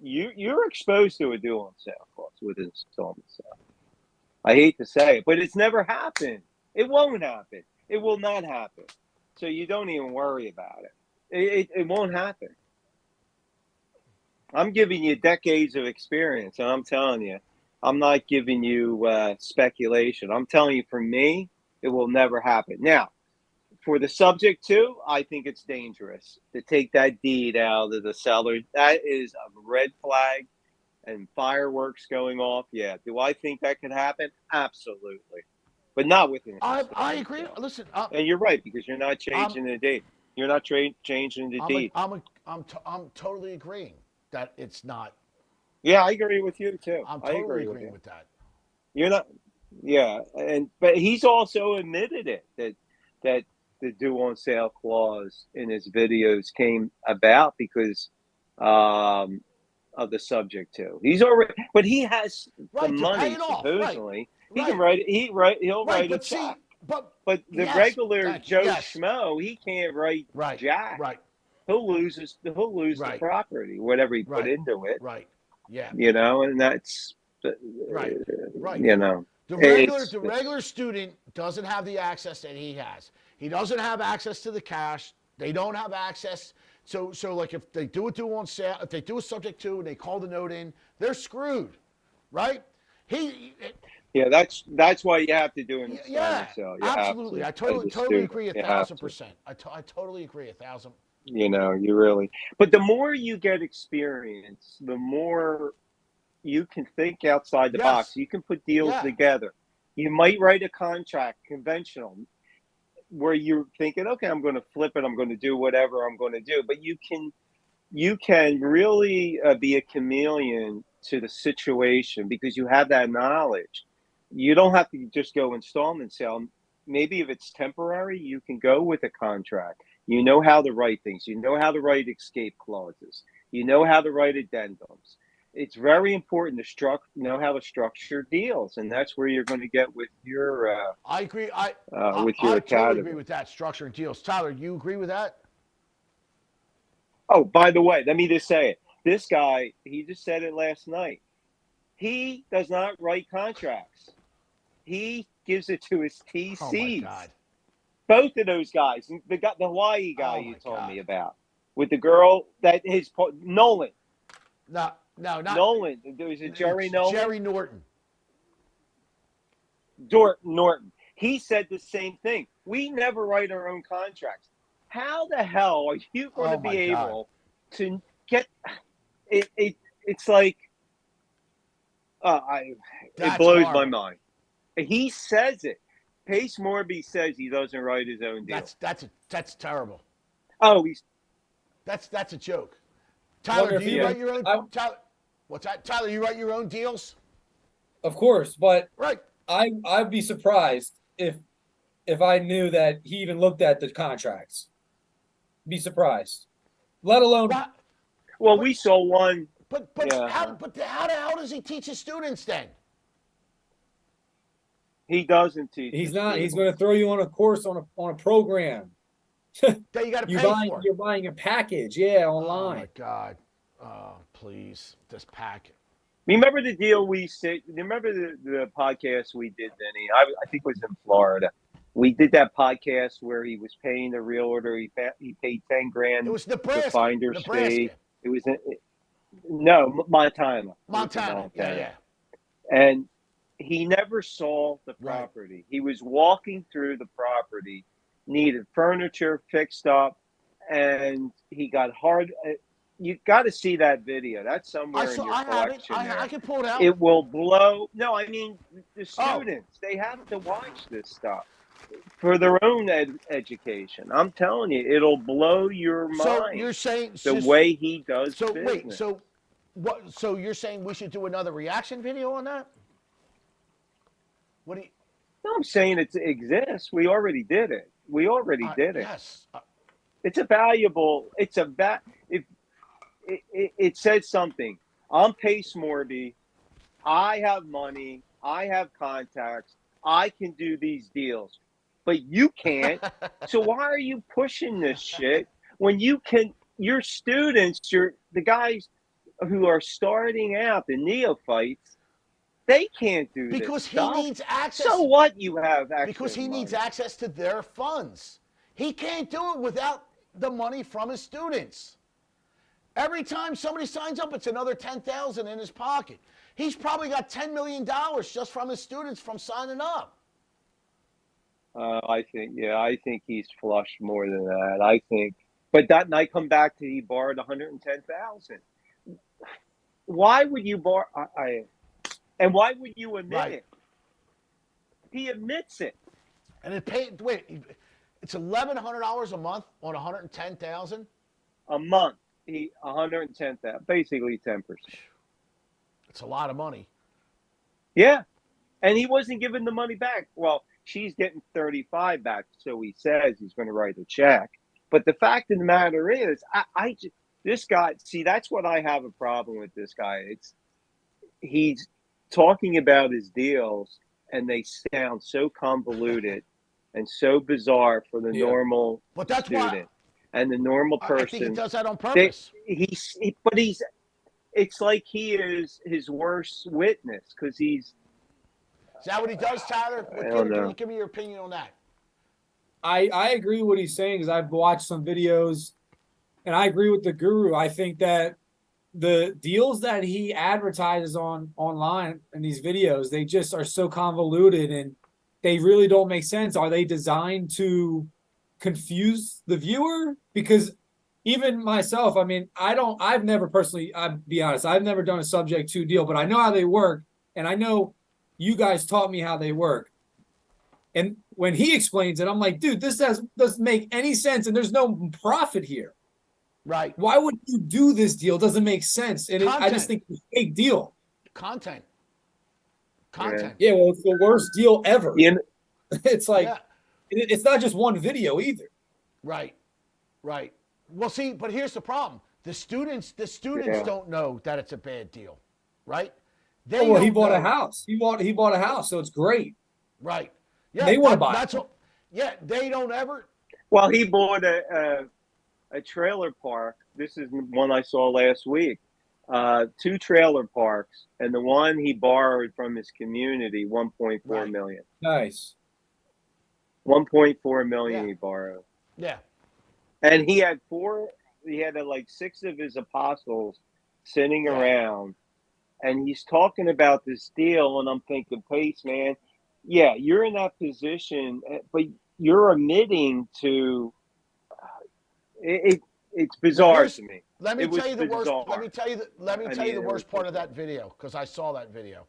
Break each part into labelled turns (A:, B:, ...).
A: you're exposed to a due on sale clause with installment sale. I hate to say it, but it's never happened. It won't happen. It will not happen. So you don't even worry about it. It won't happen. I'm giving you decades of experience, and I'm telling you, I'm not giving you speculation. I'm telling you, for me, it will never happen. Now, for the subject too, I think it's dangerous to take that deed out of the seller. That is a red flag and fireworks going off. Yeah. Do I think that could happen? Absolutely. But not with an
B: I
A: installment
B: agree.
A: sale.
B: Listen,
A: And you're right, because you're not
B: I'm
A: changing the deed. You're not changing the deed.
B: I'm totally agreeing that it's not.
A: Yeah, I agree with you too.
B: I'm
A: I
B: totally
A: agree with
B: agreeing
A: you.
B: with that.
A: You're not. Yeah, and but he's also admitted it that the due on sale clause in his videos came about because um, of the subject to. He's already, but he has the
B: Right, to pay
A: money
B: it off. Right,
A: supposedly. He can
B: right,
A: write it. He'll
B: right.
A: write a
B: But
A: check.
B: see, but
A: But the
B: yes,
A: regular
B: thank you.
A: Joe
B: Yes,
A: Schmo, he can't write
B: right,
A: jack.
B: right,
A: He'll lose the
B: right,
A: property, whatever he put
B: right,
A: into it.
B: right. Yeah,
A: And that's
B: right, right.
A: you know,
B: The
A: it's
B: regular student doesn't have the access that he has. He doesn't have access to the cash. They don't have access. So like if they do a due on sale, if they do a subject to and they call the note in, they're screwed, right? He,
A: yeah, that's why you have to do an
B: yeah,
A: installment sale. You have
B: absolutely.
A: to,
B: I
A: as
B: totally
A: a
B: totally
A: student,
B: agree a
A: you have
B: thousand
A: to.
B: percent. I totally agree 1,000.
A: You really. But the more you get experience, the more you can think outside the box.
B: Yes,
A: You can put deals
B: yeah,
A: together. You might write a contract, conventional, where you're thinking, okay, I'm going to flip it. I'm going to do whatever I'm going to do. But you can really be a chameleon to the situation because you have that knowledge. You don't have to just go installment sale. Maybe if it's temporary, you can go with a contract. You know how to write things. You know how to write escape clauses. You know how to write addendums. It's very important to know how to structure deals, and that's where you're going to get
B: I agree.
A: with your
B: I totally agree
A: academy.
B: with that structure and deals. Tyler, you agree with that?
A: Oh, by the way, let me just say it. This guy, he just said it last night. He does not write contracts. He gives it to his
B: Oh my
A: TCs.
B: God.
A: Both of those guys, the Hawaii guy
B: Oh
A: you
B: my
A: told
B: God.
A: me about, with the girl that Nolan,
B: No, no, not.
A: Nolan. Was it Jerry
B: It's
A: Nolan?
B: Jerry Norton.
A: Norton. He said the same thing. We never write our own contracts. How the hell are you going to
B: Oh my
A: be
B: God.
A: able to get it? It's like I. It
B: That's
A: blows my
B: horrible.
A: mind. He says it. Pace Morby says he doesn't write his own deals.
B: That's terrible.
A: Oh, he's
B: That's a joke. Tyler,
C: Wonder
B: do
C: if
B: you
C: he,
B: write your own?
C: I,
B: Tyler, what's that? Tyler, you write your own deals?
C: of course, but
B: Right.
C: I'd be surprised if I knew that he even looked at the contracts. Be surprised. Let alone
B: What?
A: well.
B: But
A: We saw one.
B: but
A: Yeah,
B: how the hell does he teach his students then?
A: he doesn't teach
C: he's
A: his
C: not. He's going to
A: students.
C: throw you on a course on a program.
B: That you got to pay for.
C: You're buying a package, yeah,
B: Oh my
C: online.
B: God. Oh please, this pack.
A: Remember the deal we said? Remember the podcast we did, Denny? I think it was in Florida. We did that podcast where he was paying the realtor. He paid 10 grand
B: It was
A: the
B: Nebraska.
A: finder's
B: Nebraska.
A: fee. It was no Montana. It was in
B: Montana. Yeah,
A: Montana,
B: yeah.
A: and he never saw the
B: Right.
A: property. He was walking through the property, needed furniture fixed up, and he got hard. You got to see that video. That's somewhere in your
B: I have it.
A: collection
B: I
A: there.
B: can pull it out.
A: It will blow. No, I mean the
B: Oh,
A: students. They have to watch this stuff for their own education. I'm telling you, it'll blow your
B: so
A: mind
B: you're saying
A: the way he does
B: so wait,
A: business.
B: so what so you're saying we should do another reaction video on that? What do you
A: No, I'm saying it exists. We already did it. We already did it.
B: yes.
A: It's a valuable. It's a If it says something, I'm Pace Morby. I have money. I have contacts. I can do these deals, but you can't. So why are you pushing this shit when you can? Your students, the guys. who are starting out, the neophytes, they can't do
B: Because
A: this
B: he
A: stuff.
B: needs access.
A: So what? You have access
B: Because he needs
A: money.
B: access to their funds. He can't do it without the money from his students. Every time somebody signs up, it's another $10,000 in his pocket. He's probably got $10 million just from his students from signing up.
A: I think he's flush more than that. I think, but that night come back to he borrowed 110,000. Why would you borrow? And why would you admit
B: Right.
A: it? He admits it.
B: And it paid. Wait, it's $1,100 a month on 110,000.
A: A month. He 110,000, basically 10%.
B: It's a lot of money.
A: Yeah, and he wasn't giving the money back. Well, she's getting 35 back, so he says he's going to write a check. But the fact of the matter is, this guy. See, that's what I have a problem with this guy. He's talking about his deals, and they sound so convoluted and so bizarre for the normal
B: But that's
A: student
B: why
A: and the normal
B: I
A: person.
B: think he does that on purpose.
A: It's like he is his worst witness because he's.
B: Is that what he does, Tyler?
A: I don't know.
B: Give me your opinion on that.
C: I agree with what he's saying because I've watched some videos, and I agree with the guru. I think that the deals that he advertises online in these videos, they just are so convoluted and they really don't make sense. Are they designed to confuse the viewer? Because even myself, I mean, I've never personally, I'll be honest, I've never done a subject to deal, but I know how they work, and I know you guys taught me how they work. And when he explains it, I'm like, dude, this doesn't make any sense, and there's no profit here.
B: Right.
C: Why would you do this deal? It doesn't make sense. And I just think it's a fake deal.
B: Content.
C: Yeah, well, it's the worst deal ever.
A: Yeah.
C: It's like, it's not just one video either.
B: Right. Well, see, but here's the problem. The students don't know that it's a bad deal, right?
C: He bought a house. He bought a house, so it's great.
B: Right. Yeah.
C: They want to buy
B: that's
C: it.
B: what, yeah, they don't ever.
A: Well, he bought a trailer park. This is one I saw last week. 2 trailer parks, and the one he borrowed from his community, 1.4 million.
C: Nice.
A: 1.4 million he borrowed.
B: Yeah.
A: And he had like 6 of his apostles sitting around, and he's talking about this deal, and I'm thinking, Pace, man, yeah, you're in that position, but you're admitting to it's bizarre to me.
B: Let me tell you the worst.
A: bizarre.
B: Let me tell you the worst part of that video because I saw that video.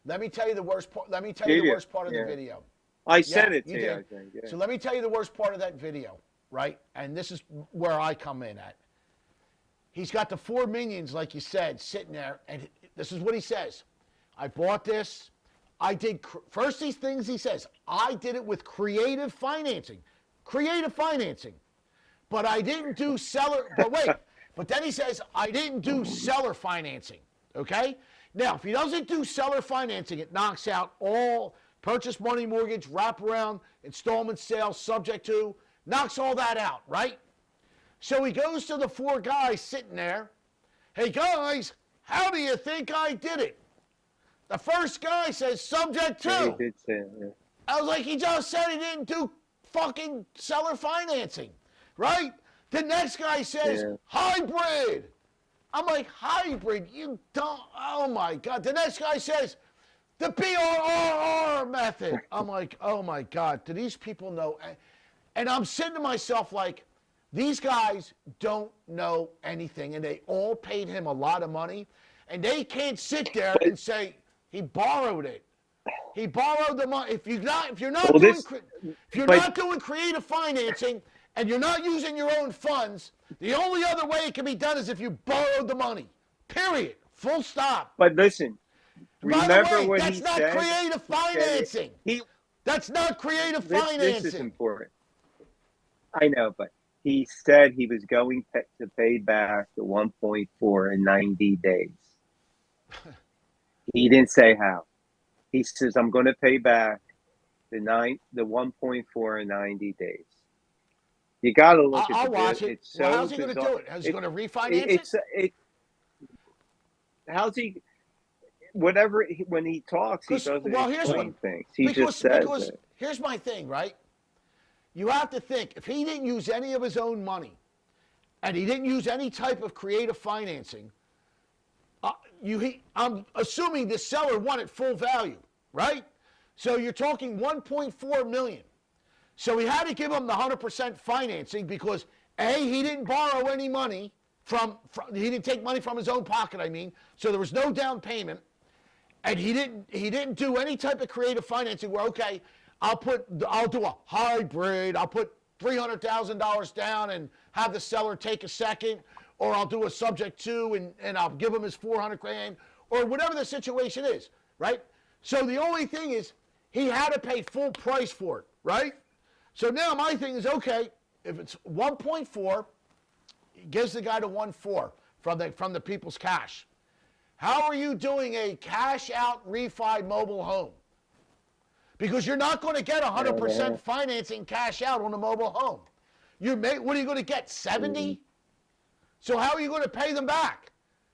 B: Let me tell you the worst part. Let me tell you the worst part of the video.
A: I sent it to you, I think. Yeah.
B: So let me tell you the worst part of that video, right? And this is where I come in at. He's got the 4 minions, like you said, sitting there, and this is what he says. I bought this. I did first these things he says. I did it with creative financing. But I didn't do seller. But wait. But then he says, I didn't do seller financing. Okay? Now, if he doesn't do seller financing, it knocks out all purchase money mortgage, wraparound, installment sales, subject to, knocks all that out, right? So he goes to the 4 guys sitting there. Hey, guys, how do you think I did it? The first guy says, subject to.
A: Yeah, he did say it, yeah.
B: I was like, he just said he didn't do fucking seller financing, right? The next guy says, hybrid. I'm like, hybrid? You don't, oh my God. The next guy says, the BRRR method. I'm like, oh my God, do these people know? And I'm saying to myself, like, these guys don't know anything, and they all paid him a lot of money, and they can't sit there and say, he borrowed it. He borrowed the money. If you're not doing creative financing and you're not using your own funds, the only other way it can be done is if you borrowed the money. Period. Full stop.
A: But listen, remember what
B: that's
A: he
B: not
A: said?
B: creative financing. That's not creative financing.
A: This is important. I know, but he said he was going to pay back the 1.4 in 90 days. He didn't say how. He says, I'm going to pay back the 1.4 in 90 days. You got to look at
B: I'll
A: the
B: watch
A: bit.
B: it.
A: It's so
B: how's he going to do it? Is he going to refinance it?
A: how's he? Whatever when he talks, he
B: 'Cause,
A: doesn't
B: well, here's
A: explain
B: what
A: things. He just says it.
B: here's my thing, right? You have to think if he didn't use any of his own money, and he didn't use any type of creative financing, I'm assuming the seller wanted full value, right? So you're talking 1.4 million. So he had to give him the 100% financing because he didn't borrow any money he didn't take money from his own pocket. I mean, so there was no down payment, and he didn't do any type of creative financing where I'll do a hybrid. I'll put $300,000 down and have the seller take a second, or I'll do a subject to and I'll give him his 400 grand, or whatever the situation is, right? So the only thing is he had to pay full price for it, right? So now my thing is, okay, if it's 1.4, he gives the guy the 1.4 from the people's cash. How are you doing a cash out refi mobile home? Because you're not going to get 100% financing cash out on a mobile home. What are you going to get, 70? So how are you going to pay them back?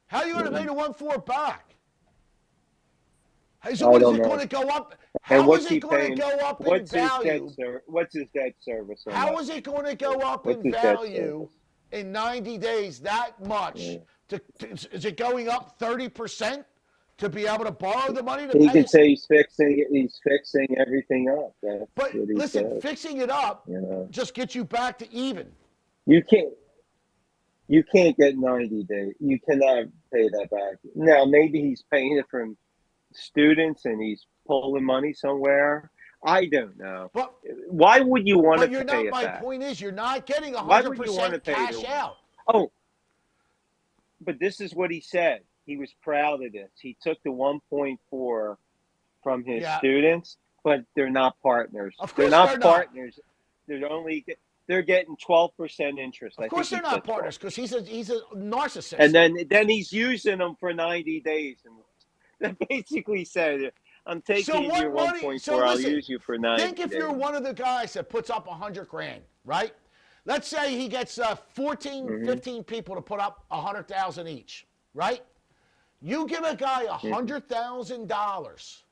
B: How are you going to pay the 1.4 back? So is it going to go up? How is it going to go up in value?
A: What's his debt service?
B: How is it going to go up in value in 90 days that much? Is it going up 30% to be able to borrow the money to
A: he
B: pay?
A: Can say he's fixing everything up.
B: But listen, fixing it up just gets you back to even.
A: You can't get 90 days. You cannot pay that back. Now maybe he's paying it from students and he's pulling money somewhere. I don't know.
B: But
A: why would you want to pay it back?
B: My point is, you're not getting 100% cash out.
A: Oh, but this is what he said. He was proud of this. He took the 1.4 from his students, but they're not partners.
B: Of course
A: they're not partners. They're getting 12% interest.
B: Of course, they're not partners because he's a narcissist.
A: And then he's using them for 90 days, and that basically said, "I'm taking your 1.4. I'll use you for 90 days."
B: Think if you're one of the guys that puts up 100 grand, right? Let's say he gets 14, 15 people to put up 100,000 each, right? You give a guy $100,000,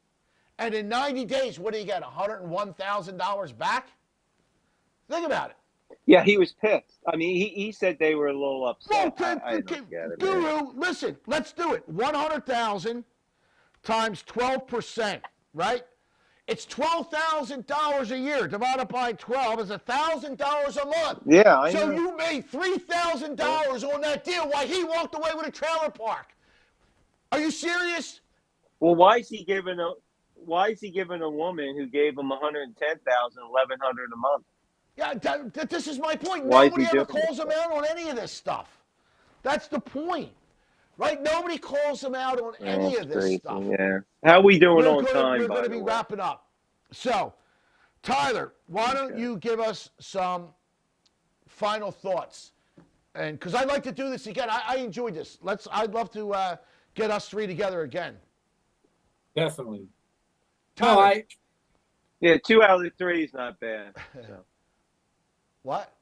B: and in 90 days, what do you get? $101,000 back? Think about it.
A: Yeah, he was pissed. I mean, he said they were a little upset. I don't get it,
B: Guru, listen, let's do it. 100,000 times 12%, right? It's $12,000 a year. Divided by 12 is $1,000 a month.
A: Yeah, I know.
B: So you made $3,000 on that deal while he walked away with a trailer park. Are you serious?
A: Well, why is he giving a woman who gave him $110,000, $1,100 a month?
B: Yeah, this is my point.
A: Why
B: Nobody ever calls him out on any of this stuff. That's the point, right? Nobody calls him out on any of this stuff.
A: Yeah. How are we doing on time?
B: We're going to be wrapping up. So, Tyler, why don't you give us some final thoughts? And because I'd like to do this again. I enjoyed this. I'd love to get us three together again.
C: Definitely.
B: Tyler,
A: yeah, 2 out of 3 is not bad. So.
B: What?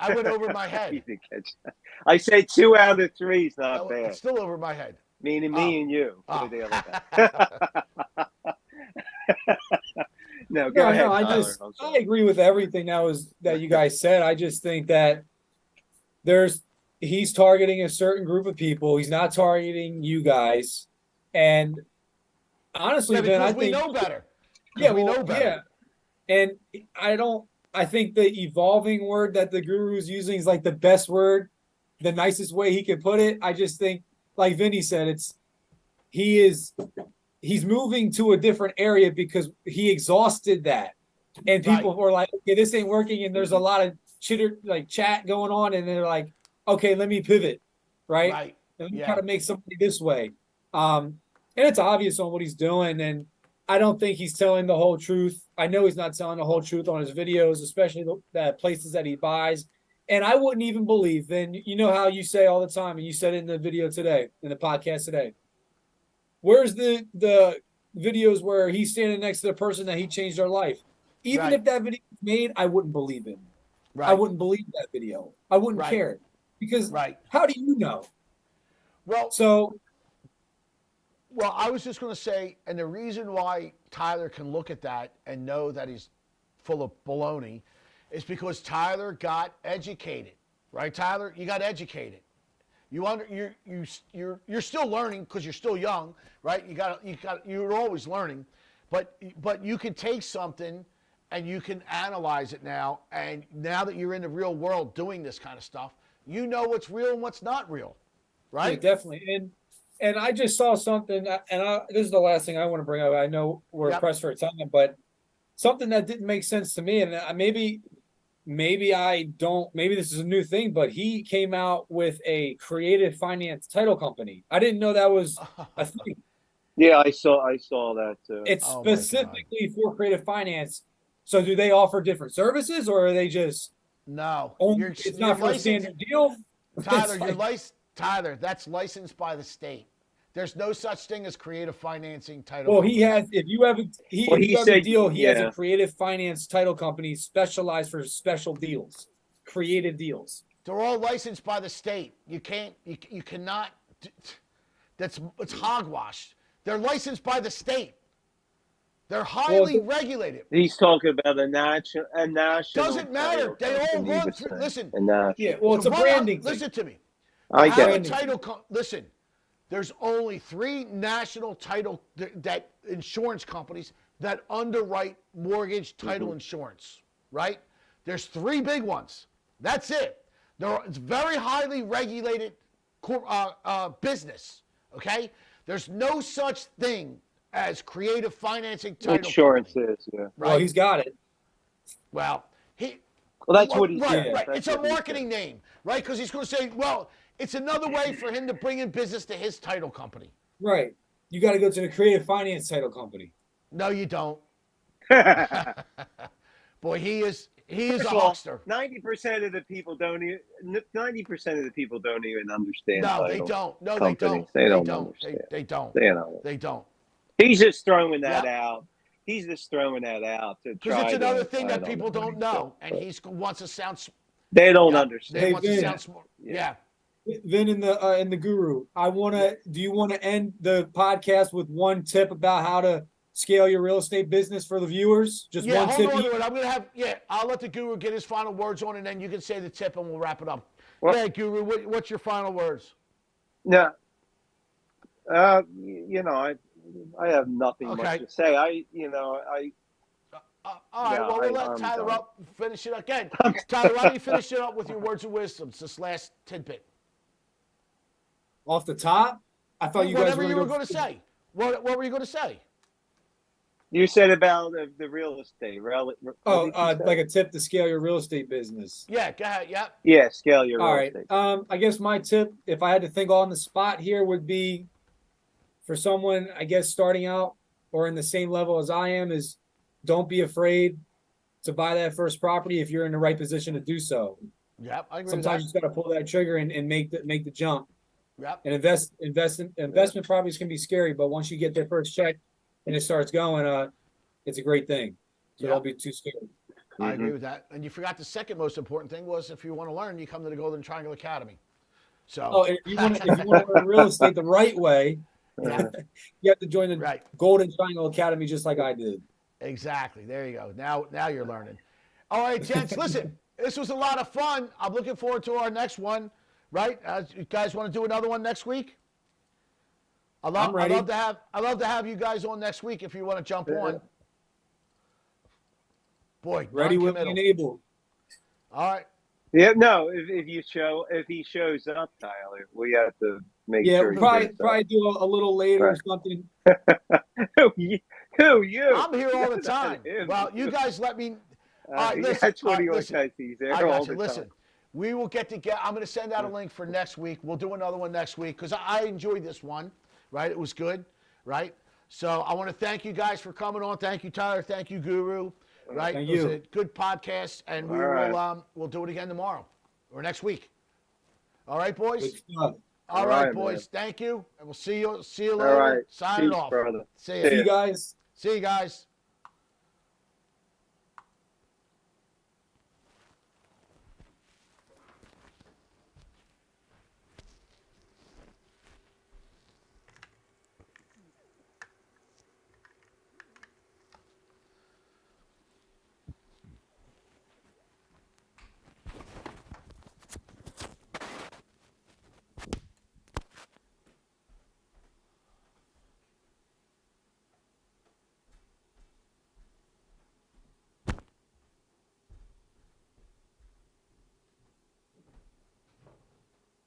B: I went over my head.
A: You didn't catch that. I said 2 out of 3 is not bad.
B: It's still over my head.
A: Meaning me and you. No, go ahead.
C: I agree with everything that you guys said. I just think that he's targeting a certain group of people. He's not targeting you guys. And honestly, Ben, I think
B: we know better.
C: Yeah, we know better. Yeah. And I think the evolving word that the guru is using is like the best word, the nicest way he can put it. I just think, like Vinny said, he's moving to a different area because he exhausted that. And people were like, okay, this ain't working. And there's a lot of chat going on. And they're like, okay, let me pivot. Right. Let me try to make somebody this way. And it's obvious on what he's doing. And I don't think he's telling the whole truth. I know he's not telling the whole truth on his videos, especially the places that he buys. And I wouldn't even believe, then you know how you say all the time, and you said it in the video today, in the podcast today. Where's the videos where he's standing next to the person that he changed their life? Even if that video was made, I wouldn't believe him. I wouldn't believe that video. I wouldn't care. Because how do you know?
B: Well,
C: so
B: Well, I was just going to say, and the reason why Tyler can look at that and know that he's full of baloney is because Tyler got educated, right? Tyler, you got educated. You're still learning because you're still young, right? You're always learning, but you can take something and you can analyze it now. And now that you're in the real world doing this kind of stuff, you know what's real and what's not real, right?
C: Yeah, definitely. And I just saw something, this is the last thing I want to bring up. I know we're
B: Yep.
C: pressed for time, but something that didn't make sense to me, and maybe I don't, maybe this is a new thing, but he came out with a creative finance title company. I didn't know that was a thing.
A: Yeah, I saw that too.
C: It's
B: Oh my God.
C: specifically for creative finance. So do they offer different services, or are they just
B: No,
C: only, it's not for a standard deal?
B: Tyler,
C: It's like-
B: Tyler, that's licensed by the state. There's no such thing as creative financing title.
C: Well, he
B: companies.
C: has. If you have
A: Well,
C: if
A: he
C: you have a
A: said-
C: deal, he has
A: yeah.
C: a creative finance title company specialized for special deals, creative deals.
B: They're all licensed by the state. You can't. You cannot. It's hogwash. They're licensed by the state. They're highly regulated.
A: He's talking about a national.
B: Doesn't matter.
A: title
B: They all
A: company, he
B: run
A: was
B: through.
A: saying.
B: Listen.
A: A national.
C: Yeah, well, it's a
B: to run
C: branding thing.
B: Listen to me.
A: I
B: Have
A: get
B: a
A: it.
B: title. Listen. There's only 3 national title that insurance companies that underwrite mortgage title insurance, right? There's 3 big ones. That's it. It's very highly regulated business, okay? There's no such thing as creative financing title
A: Insurance
B: company,
A: is, yeah.
C: Well,
B: right?
C: he's got it.
B: Well,
A: Well, that's what he
B: right,
A: said.
B: right.
A: That's
B: It's a
A: what he
B: marketing name, right? Because he's going to say, well, it's another way for him to bring in business to his title company.
C: Right. You got to go to the creative finance title company.
B: No, you don't.
A: said.
B: Boy, he is
A: First
B: a
A: of all,
B: huckster.
A: 90% of the people don't even. 90% of the people don't even understand.
B: No, they
A: title
B: don't. No,
A: companies.
B: they don't.
A: They don't
B: They
A: understand.
B: they don't.
A: They don't.
B: They don't.
A: He's just throwing that
B: Yep.
A: out. He's just throwing that out to
B: Because
A: try.
B: it's another
A: to,
B: thing
A: I
B: that people
A: know what
B: don't
A: he
B: know,
A: said,
B: and
A: but
B: he wants to sound.
A: they don't
B: Yep,
A: understand.
B: They
C: Hey,
B: wants to
C: Vin.
B: sound smart. Yeah.
C: Vin in the guru. Do you want to end the podcast with one tip about how to scale your real estate business for the viewers? Just
B: Yeah,
C: one
B: hold
C: tip.
B: on to it. I'm gonna have. Yeah, I'll let the guru get his final words on, and then you can say the tip, and we'll wrap it up.
A: Well-
B: Yeah, guru. What's your final words?
A: No. You know, I have nothing
B: Okay.
A: much to say.
B: All right.
A: No,
B: Well, we'll let
A: I'm
B: Tyler
A: done.
B: up. Finish it again. Tyler, why don't you finish it up with your words of wisdom? This last tidbit.
C: Off the top, I thought you guys
B: Whatever
C: were
B: you were going to say. What were you going to say?
A: You said about the real estate. What did you say?
C: Like a tip to scale your real estate business.
B: Yeah, go ahead. Yep.
A: Yeah, scale your
C: All
A: real
C: right.
A: estate.
C: I guess my tip, if I had to think on the spot here, would be for someone, I guess, starting out or in the same level as I am, is don't be afraid to buy that first property if you're in the right position to do so.
B: Yep. I agree
C: Sometimes you
B: with
C: just got to pull that trigger and make the jump.
B: that. Yep.
C: And investment properties can be scary, but once you get their first check and it starts going, it's a great thing. So
B: Yeah.
C: don't be too scared.
B: I agree with that. And you forgot the second most important thing was if you want to learn, you come to the Golden Triangle Academy. So.
C: Oh, if you want to learn real estate the right way,
B: Yeah.
C: you have to join the
B: Right.
C: Golden Triangle Academy just like I did.
B: Exactly. There you go. Now you're learning. All right, gents. Listen, this was a lot of fun. I'm looking forward to our next one. Right? You guys want to do another one next week?
C: I'm ready.
B: I'd love to have you guys on next week if you want to jump on. Boy,
C: Ready, willing,
B: non-committal.
C: and able.
B: All right.
A: Yeah, no. If he shows up, Tyler, we have to make
C: Yeah,
A: sure.
C: we'll
A: he shows
C: probably do a little later or
A: Right.
C: something.
A: up. Who you?
B: I'm here all the time.
A: Him.
B: Well, you guys let me. right, listen,
A: that's what
B: all right,
A: he always
B: listen.
A: says. He's there
B: I
A: all
B: got
A: the
B: you. Listen,
A: time.
B: we will get together. I'm going to send out a link for next week. We'll do another one next week because I enjoyed this one. Right? It was good. Right? So I want to thank you guys for coming on. Thank you, Tyler. Thank you, Guru. Right?
C: Thank
B: It was
C: you.
B: a good podcast, and we
A: All right.
B: will we'll do it again tomorrow or next week. All right, boys.
C: Good stuff.
B: All
A: All
B: right,
A: right,
B: boys. Thank you, and we'll see you
A: All
B: later.
A: right.
B: Signing
A: Peace,
B: off.
A: brother.
B: See
C: See
B: ya.
C: you guys.
B: See you guys.